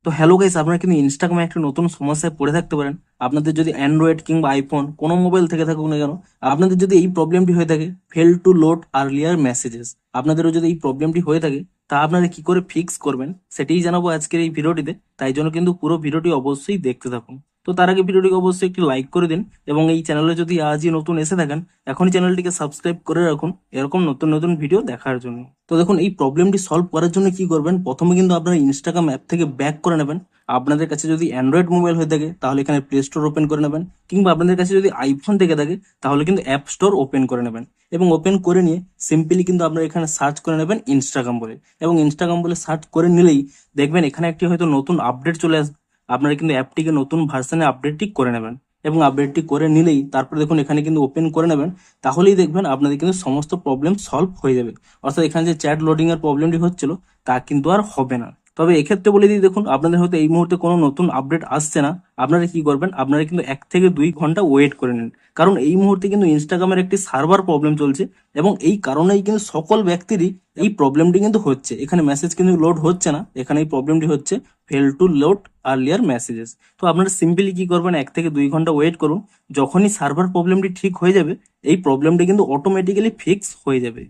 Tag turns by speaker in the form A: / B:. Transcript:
A: তো hello guys, আপনারা কিন্তু ইনস্টাগ্রামে একটা নতুন সমস্যায় পড়ে থাকতে পারেন। আপনাদের যদি অ্যান্ড্রয়েড কিংবা আইফোন কোনো মোবাইল থেকে থাকুক না কেন, আপনাদের যদি এই প্রবলেমটি হয়ে থাকে, fail to load earlier messages, আপনাদেরও যদি এই প্রবলেমটি হয়ে থাকে, তা আপনারা কি করে ফিক্স করবেন সেটাই জানাবো আজকের এই ভিডিওটিতে। তাই জন্য কিন্তু পুরো ভিডিওটি অবশ্যই দেখতে থাকুন। তো তার আগে ভিডিওটিকে অবশ্যই একটি লাইক করে দিন, এবং এই চ্যানেলে যদি আজই নতুন এসে থাকেন, এখনই চ্যানেলটিকে সাবস্ক্রাইব করে রাখুন এরকম নতুন নতুন ভিডিও দেখার জন্য। তো দেখুন, এই প্রবলেমটি সলভ করার জন্য কি করবেন, প্রথমে কিন্তু আপনারা ইনস্টাগ্রাম অ্যাপ থেকে ব্যাক করে নেবেন। আপনাদের কাছে যদি অ্যান্ড্রয়েড মোবাইল হয়ে থাকে তাহলে এখানে প্লে স্টোর ওপেন করে নেবেন, কিংবা আপনাদের কাছে যদি আইফোন থেকে থাকে তাহলে কিন্তু অ্যাপ স্টোর ওপেন করে নেবেন। এবং ওপেন করে নিয়ে সিম্পলি কিন্তু আপনারা এখানে সার্চ করে নেবেন ইনস্টাগ্রাম বলে, এবং ইনস্টাগ্রাম বলে সার্চ করে নিলেই দেখবেন এখানে একটি হয়তো নতুন আপডেট চলে আসবে। আপনারা কিন্তু অ্যাপটিকে নতুন ভার্সনে আপডেটটি করে নেবেন, এবং আপডেটটি করে নিলেই তারপর দেখুন এখানে কিন্তু ওপেন করে নেবেন। তাহলেই দেখবেন আপনাদের কিন্তু সমস্ত প্রবলেম সলভ হয়ে যাবে। অর্থাৎ এখানে যে চ্যাট লোডিং এর প্রবলেমটি হচ্ছিল তা কিন্তু আর হবে না। তবে এক্ষেত্রে বলে দিই, দেখুন আপনাদের হয়তো এই মুহূর্তে কোনো নতুন আপডেট আসছে না, আপনারা কি করবেন, আপনারা কিন্তু 1 থেকে 2 ঘন্টা ওয়েট করে নিন। কারণ এই মুহূর্তে কিন্তু ইনস্টাগ্রামের একটি সার্ভার প্রবলেম চলছে, এবং এই কারণেই কিন্তু সকল ব্যক্তিরই এই প্রবলেমটি কিন্তু হচ্ছে। এখানে মেসেজ কিন্তু লোড হচ্ছে না, এখানে এই প্রবলেমটি হচ্ছে fail to load earlier messages. তো আপনারা সিম্পলি কি করবেন, 1 থেকে 2 ঘন্টা ওয়েট করুন। যখনই সার্ভার প্রবলেমটি ঠিক হয়ে যাবে, এই প্রবলেমটি কিন্তু অটোমেটিক্যালি ফিক্স হয়ে যাবে।